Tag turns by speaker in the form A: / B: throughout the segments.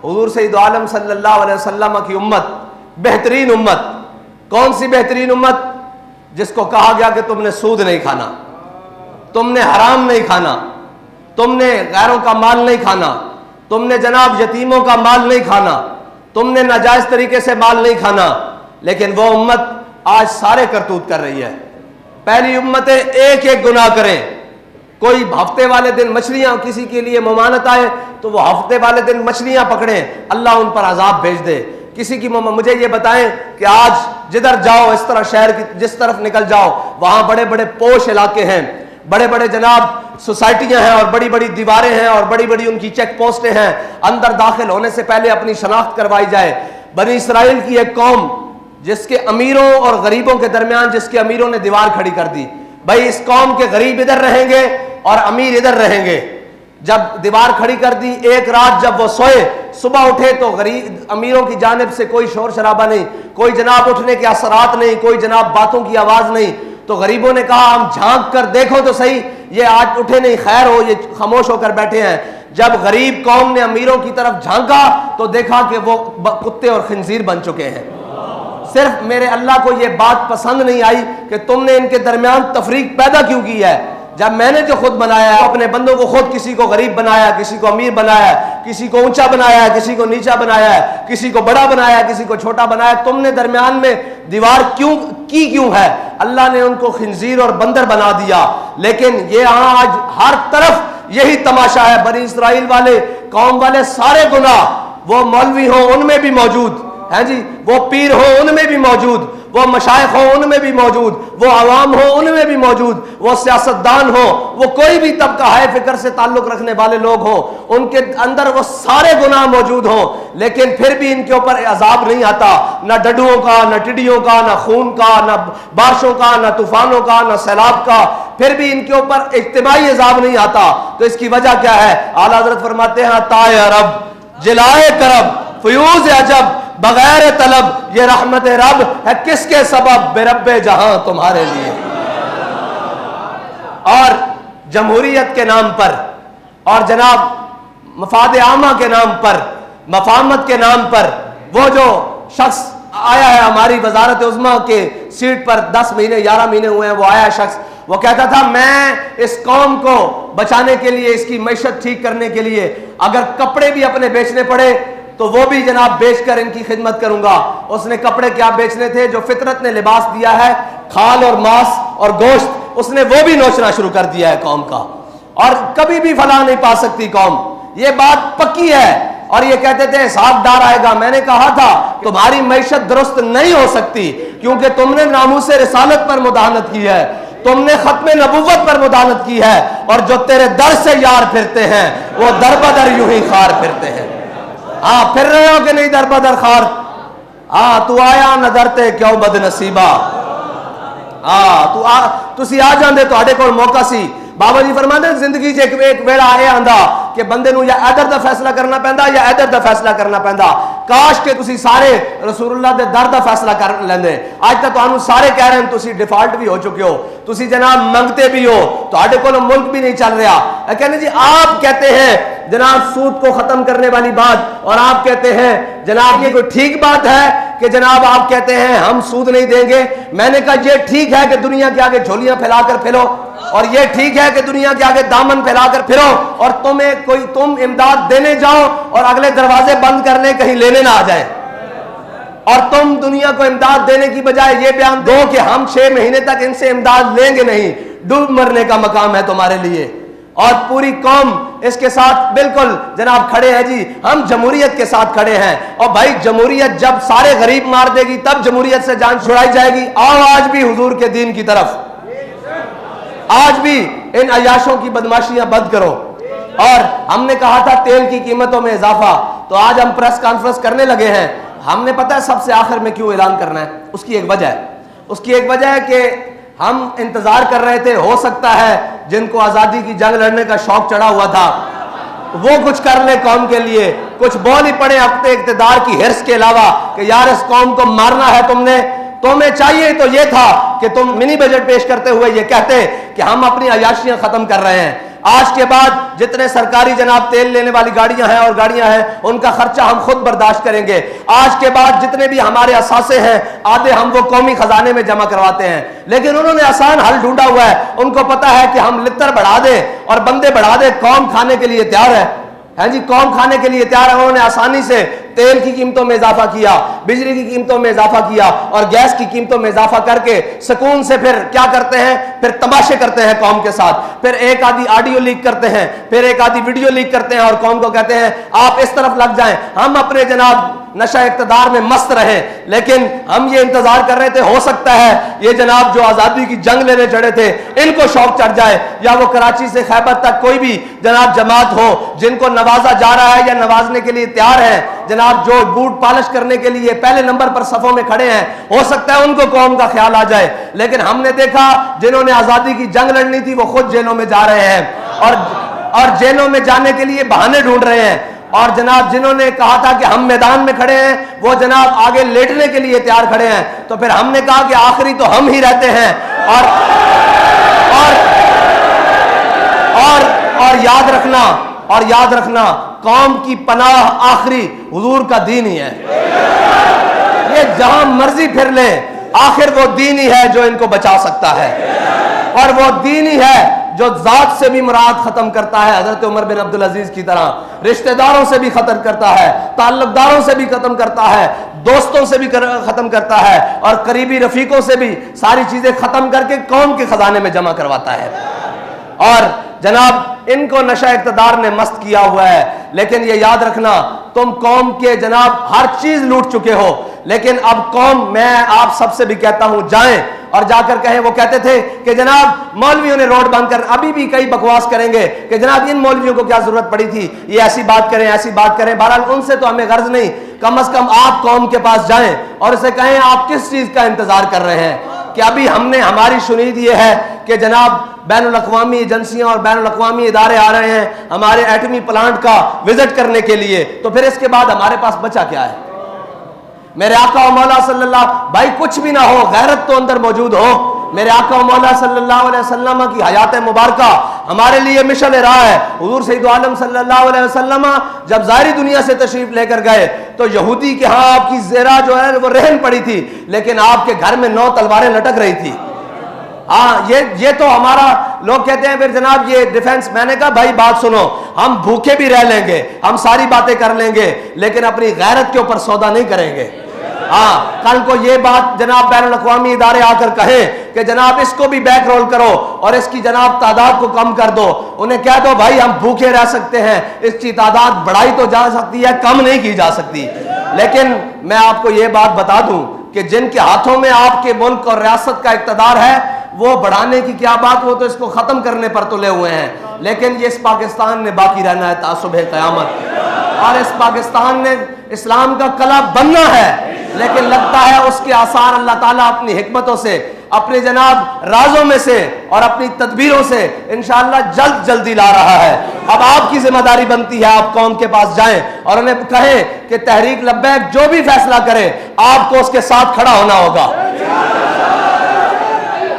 A: حضور سید عالم صلی اللہ علیہ وسلم کی امت بہترین امت. کون سی بہترین امت؟ جس کو کہا گیا کہ تم نے سود نہیں کھانا، تم نے حرام نہیں کھانا، تم نے غیروں کا مال نہیں کھانا، تم نے جناب یتیموں کا مال نہیں کھانا، تم نے ناجائز طریقے سے مال نہیں کھانا. لیکن وہ امت آج سارے کرتوت کر رہی ہے. پہلی امتیں ایک ایک گناہ کریں. کوئی ہفتے والے دن مچھلیاں کسی کے لیے ممانت آئے تو وہ ہفتے والے دن مچھلیاں پکڑیں، اللہ ان پر عذاب بھیج دے. کسی کی مجھے یہ بتائیں کہ آج جدھر جاؤ اس طرح شہر کی جس طرف نکل جاؤ وہاں بڑے بڑے پوش علاقے ہیں، بڑے بڑے جناب سوسائٹیاں ہیں اور بڑی بڑی دیواریں ہیں اور بڑی بڑی ان کی چیک پوسٹیں ہیں. اندر داخل ہونے سے پہلے اپنی شناخت کروائی جائے. بنی اسرائیل کی ایک قوم جس کے امیروں اور غریبوں کے درمیان جس کے امیروں نے دیوار کھڑی کر دی. بھائی اس قوم کے غریب ادھر رہیں گے اور امیر ادھر رہیں گے. جب دیوار کھڑی کر دی، ایک رات جب وہ سوئے، صبح اٹھے تو غریب امیروں کی جانب سے کوئی شور شرابہ نہیں، کوئی جناب اٹھنے کے اثرات نہیں، کوئی جناب باتوں کی آواز نہیں. تو غریبوں نے کہا ہم جھانک کر دیکھو تو صحیح، یہ آج اٹھے نہیں، خیر ہو یہ خاموش ہو کر بیٹھے ہیں. جب غریب قوم نے امیروں کی طرف جھانکا تو دیکھا کہ وہ کتے اور خنزیر بن چکے ہیں. صرف میرے اللہ کو یہ بات پسند نہیں آئی کہ تم نے ان کے درمیان تفریق پیدا کیوں کی ہے. جب میں نے جو خود بنایا ہے اپنے بندوں کو، خود کسی کو غریب بنایا ہے، کسی کو امیر بنایا ہے، کسی کو اونچا بنایا ہے، کسی کو نیچا بنایا ہے، کسی کو بڑا بنایا ہے، کسی کو چھوٹا بنایا ہے، تم نے درمیان میں دیوار کیوں ہے؟ اللہ نے ان کو خنزیر اور بندر بنا دیا. لیکن یہ آج ہر طرف یہی تماشا ہے. بنی اسرائیل والے قوم والے سارے گناہ، وہ مولوی ہوں ان میں بھی موجود ہیں جی، وہ پیر ہوں ان میں بھی موجود، وہ مشائخ ہوں ان میں بھی موجود، وہ عوام ہوں ان میں بھی موجود، وہ سیاستدان ہوں، وہ کوئی بھی طبقہ ہے فکر سے تعلق رکھنے والے لوگ ہوں، ان کے اندر وہ سارے گناہ موجود ہوں. لیکن پھر بھی ان کے اوپر عذاب نہیں آتا، نہ ڈڈوؤں کا، نہ ٹڈیوں کا، نہ خون کا، نہ بارشوں کا، نہ طوفانوں کا، نہ سیلاب کا. پھر بھی ان کے اوپر اجتماعی عذاب نہیں آتا. تو اس کی وجہ کیا ہے؟ اعلیٰ حضرت فرماتے ہیں عطائے رب، جلائے کرب، فیوز عجب، بغیر طلب یہ رحمت رب ہے کس کے سبب؟ بے رب جہاں تمہارے لیے. اور جمہوریت کے نام پر اور جناب مفاد عامہ کے نام پر، مفاہمت کے نام پر، وہ جو شخص آیا ہے ہماری وزارت عظمیٰ کے سیٹ پر 10 مہینے 11 مہینے ہوئے ہیں، وہ آیا شخص، وہ کہتا تھا میں اس قوم کو بچانے کے لیے، اس کی معیشت ٹھیک کرنے کے لیے اگر کپڑے بھی اپنے بیچنے پڑے تو وہ بھی جناب بیچ کر ان کی خدمت کروں گا. اس نے کپڑے کیا بیچنے تھے؟ جو فطرت نے لباس دیا ہے، کھال اور ماس اور گوشت، اس نے وہ بھی نوچنا شروع کر دیا ہے قوم کا. اور کبھی بھی فلاح نہیں پا سکتی قوم، یہ بات پکی ہے. اور یہ کہتے تھے حساب ڈار آئے گا. میں نے کہا تھا تمہاری معیشت درست نہیں ہو سکتی کیونکہ تم نے ناموس رسالت پر مداہنت کی ہے، تم نے ختم نبوت پر مداہنت کی ہے، اور جو تیرے در سے یار پھرتے ہیں وہ در بدر یوں ہی خار پھرتے ہیں. ہاں پھر رہے ہو کہ نہیں در بدر خار؟ ہاں تو آیا نظرتے کیوں بد نصیبہ. ہاں تسی آ جاندے تواڈے کول موقع سی. بابا جی فرماتے ہیں زندگی چ ایک ویڑا اے آندا کہ بندے نو یا ادھر دا فیصلہ کرنا پیندا یا ادھر دا فیصلہ کرنا پیندا. کاش کہ تسی سارے رسول اللہ دے در دا فیصلہ کر لیندے. اج تک تانوں سارے کہہ رہے ہیں تسی ڈیفالٹ بھی ہو چکے ہو، تسی جناب منگتے بھی ہو، تواڈے کول ملک بھی نہیں چل رہا. کہنے جی آپ کہتے ہیں جناب سود کو ختم کرنے والی بات، اور آپ کہتے ہیں جناب یہ کوئی ٹھیک بات ہے کہ جناب آپ کہتے ہیں ہم سود نہیں دیں گے. میں نے کہا یہ ٹھیک ہے کہ دنیا کے آگے جھولیاں پھیلا کر پھرو، اور یہ ٹھیک ہے کہ دنیا کے آگے دامن پھیلا کر پھرو، اور تم امداد دینے جاؤ اور اگلے دروازے بند کرنے کہیں لینے نہ آ جائیں، اور تم دنیا کو امداد دینے کی بجائے یہ بیان دو کہ ہم 6 مہینے تک ان سے امداد لیں گے نہیں. ڈوب مرنے کا مقام ہے تمہارے لیے. اور پوری قوم اس کے ساتھ بالکل جناب کھڑے ہیں جی، ہم جمہوریت کے ساتھ کھڑے ہیں. اور بھائی جمہوریت جب سارے غریب مار دے گی تب جمہوریت سے جان چھڑائی جائے گی. آؤ آج بھی حضور کے دین کی طرف، آج بھی ان عیاشوں کی بدماشیاں بند کرو. اور ہم نے کہا تھا تیل کی قیمتوں میں اضافہ، تو آج ہم پریس کانفرنس کرنے لگے ہیں. ہم نے پتہ ہے سب سے آخر میں کیوں اعلان کرنا ہے؟ اس کی ایک وجہ ہے. اس کی ایک وجہ ہے کہ ہم انتظار کر رہے تھے، ہو سکتا ہے جن کو آزادی کی جنگ لڑنے کا شوق چڑھا ہوا تھا وہ کچھ کر لے قوم کے لیے، کچھ بول ہی پڑے اپنے اقتدار کی حرص کے علاوہ کہ یار اس قوم کو مارنا ہے تم نے. تمہیں چاہیے تو یہ تھا کہ تم منی بجٹ پیش کرتے ہوئے یہ کہتے کہ ہم اپنی عیاشیاں ختم کر رہے ہیں. آج کے بعد جتنے سرکاری جناب تیل لینے والی گاڑیاں ہیں اور گاڑیاں ہیں ان کا خرچہ ہم خود برداشت کریں گے. آج کے بعد جتنے بھی ہمارے اثاثے ہیں آدھے ہم وہ قومی خزانے میں جمع کرواتے ہیں. لیکن انہوں نے آسان حل ڈھونڈا ہوا ہے. ان کو پتا ہے کہ ہم لتر بڑھا دیں اور بندے بڑھا دیں, قوم کھانے کے لیے تیار ہے. ہاں جی, قوم کھانے کے لیے تیار ہے. انہوں نے آسانی سے تیل کی قیمتوں میں اضافہ کیا, بجلی کی قیمتوں میں اضافہ کیا اور گیس کی قیمتوں میں اضافہ کر کے سکون سے پھر کیا کرتے ہیں, پھر تماشے کرتے ہیں قوم کے ساتھ. پھر ایک آدھی آڈیو لیک کرتے ہیں, پھر ایک آدھی ویڈیو لیک کرتے ہیں اور قوم کو کہتے ہیں آپ اس طرف لگ جائیں. ہم اپنے جناب نشہ اقتدار میں مست رہیں, لیکن ہم یہ انتظار کر رہے تھے ہو سکتا ہے یہ جناب جو آزادی کی جنگ لینے چڑھے تھے ان کو شوق چڑھ جائے, یا وہ کراچی سے خیبر تک کوئی بھی جناب جماعت ہو جن کو نوازا جا رہا ہے یا نوازنے کے لیے تیار ہے جناب, جو بوٹ پالش کرنے کے لیے پہلے نمبر پر صفوں میں کھڑے ہیں, ہو سکتا ہے ان کو قوم کا خیال آ جائے. لیکن ہم نے دیکھا جنہوں نے آزادی کی جنگ لڑنی تھی وہ خود جیلوں میں جا رہے ہیں اور جیلوں میں جانے کے لیے بہانے ڈھونڈ رہے ہیں. اور جناب جنہوں نے کہا تھا کہ ہم میدان میں کھڑے ہیں وہ جناب آگے لیٹنے کے لیے تیار کھڑے ہیں. تو پھر ہم نے کہا کہ آخری تو ہم ہی رہتے ہیں. اور یاد رکھنا قوم کی پناہ آخری حضور کا دین ہی ہے. یہ جہاں مرضی پھر لیں آخر وہ دین ہی ہے جو ان کو بچا سکتا ہے, اور وہ دین ہی ہے جو ذات سے بھی مراد ختم کرتا ہے, حضرت عمر بن عبدالعزیز کی طرح رشتہ داروں سے بھی ختم کرتا ہے, تعلق داروں سے بھی ختم کرتا ہے, دوستوں سے بھی ختم کرتا ہے, اور قریبی رفیقوں سے بھی ساری چیزیں ختم کر کے قوم کے خزانے میں جمع کرواتا ہے. اور جناب ان کو نشہ اقتدار نے مست کیا ہوا ہے. لیکن یہ یاد رکھنا تم قوم کے جناب ہر چیز لوٹ چکے ہو, لیکن اب قوم, میں آپ سب سے بھی کہتا ہوں جائیں اور جا کر کہیں. وہ کہتے تھے کہ جناب مولویوں نے روڈ بند کر, ابھی بھی کئی بکواس کریں گے کہ جناب ان مولویوں کو کیا ضرورت پڑی تھی, یہ ایسی بات کریں ایسی بات کریں. بہرحال ان سے تو ہمیں غرض نہیں, کم از کم آپ قوم کے پاس جائیں اور اسے کہیں آپ کس چیز کا انتظار کر رہے ہیں. کہ ابھی ہماری شنید یہ ہے کہ جناب بین الاقوامی ایجنسیاں اور بین الاقوامی ادارے آ رہے ہیں ہمارے ایٹمی پلانٹ کا وزٹ کرنے کے لیے, تو پھر اس کے بعد ہمارے پاس بچا کیا ہے؟ میرے آقا و مولا صلی اللہ, بھائی کچھ بھی نہ ہو غیرت تو اندر موجود ہو. میرے آقا و مولا صلی اللہ علیہ وسلم کی حیات مبارکہ ہمارے لیے مشعل راہ ہے. حضور سید عالم صلی اللہ علیہ وسلم جب ظاہری دنیا سے تشریف لے کر گئے تو یہودی کے ہاں آپ کی زیرہ جو ہے وہ رہن پڑی تھی, لیکن آپ کے گھر میں 9 تلواریں لٹک رہی تھی. ہاں یہ تو ہمارا, لوگ کہتے ہیں پھر جناب یہ ڈیفنس. میں نے کہا بھائی بات سنو, ہم بھوکے بھی رہ لیں گے, ہم ساری باتیں کر لیں گے, لیکن اپنی غیرت کے اوپر سودا نہیں کریں گے. ہاں کل کو یہ بات جناب بین الاقوامی ادارے آ کر کہیں کہ جناب اس کو بھی بیک رول کرو اور اس کی جناب تعداد کو کم کر دو, انہیں کہہ دو بھائی ہم بھوکے رہ سکتے ہیں, اس کی تعداد بڑھائی تو جا سکتی ہے, کم نہیں کی جا سکتی. لیکن میں آپ کو یہ بات بتا دوں کہ جن کے ہاتھوں میں آپ کے ملک اور ریاست کا اقتدار ہے وہ بڑھانے کی کیا بات, وہ تو اس کو ختم کرنے پر تلے ہوئے ہیں. لیکن یہ اس پاکستان نے باقی رہنا ہے تا صبح قیامت, اور اس پاکستان نے اسلام کا قلعہ بننا ہے. لیکن لگتا ہے اس کے آثار اللہ تعالیٰ اپنی حکمتوں سے, اپنے جناب رازوں میں سے اور اپنی تدبیروں سے انشاءاللہ جلدی لا رہا ہے. اب آپ کی ذمہ داری بنتی ہے آپ قوم کے پاس جائیں اور انہیں کہیں کہ تحریک لبیک جو بھی فیصلہ کرے آپ کو اس کے ساتھ کھڑا ہونا ہوگا.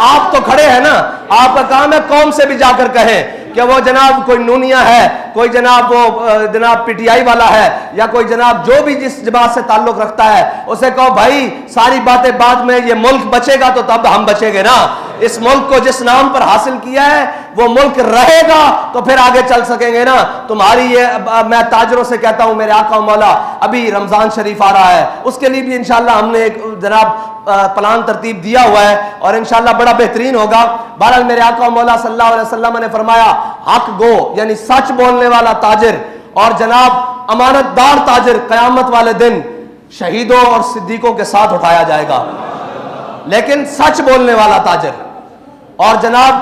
A: آپ تو کھڑے ہیں نا, آپ کا کام ہے قوم سے بھی جا کر کہیں کہ وہ جناب کوئی نونیا ہے, کوئی جناب وہ جناب پی ٹی آئی والا ہے, یا کوئی جناب جو بھی جس جماعت سے تعلق رکھتا ہے, اسے کہو بھائی ساری باتیں بعد میں, یہ ملک بچے گا تو تب ہم بچیں گے نا. اس ملک کو جس نام پر حاصل کیا ہے وہ ملک رہے گا تو پھر آگے چل سکیں گے نا. تمہاری یہ, میں تاجروں سے کہتا ہوں میرے آقا و مولا ابھی رمضان شریف آ رہا ہے, اس کے لیے بھی انشاءاللہ ہم نے ایک جناب پلان ترتیب دیا ہوا ہے اور انشاءاللہ بڑا بہترین ہوگا. بہرحال میرے آقا و مولا صلی اللہ علیہ وسلم نے فرمایا حق گو یعنی سچ بولنے والا تاجر اور جناب امانت دار تاجر قیامت والے دن شہیدوں اور صدیقوں کے ساتھ اٹھایا جائے گا. لیکن سچ بولنے والا تاجر اور جناب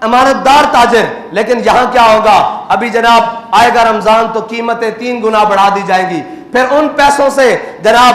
A: امانت دار تاجر, لیکن یہاں کیا ہوگا, ابھی جناب آئے گا رمضان تو قیمتیں 3 گنا بڑھا دی جائیں گی. پھر ان پیسوں سے جناب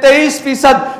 A: 23%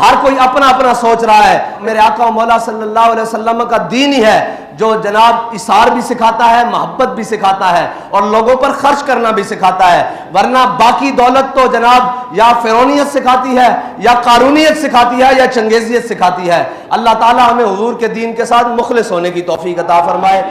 A: ہر کوئی اپنا اپنا سوچ رہا ہے. میرے آقا و مولا صلی اللہ علیہ وسلم کا دین ہی ہے جو جناب اثار بھی سکھاتا ہے, محبت بھی سکھاتا ہے, اور لوگوں پر خرچ کرنا بھی سکھاتا ہے. ورنہ باقی دولت تو جناب یا فرعونیت سکھاتی ہے, یا قارونیت سکھاتی ہے, یا چنگیزیت سکھاتی ہے. اللہ تعالی ہمیں حضور کے دین کے ساتھ مخلص ہونے کی توفیق عطا فرمائے.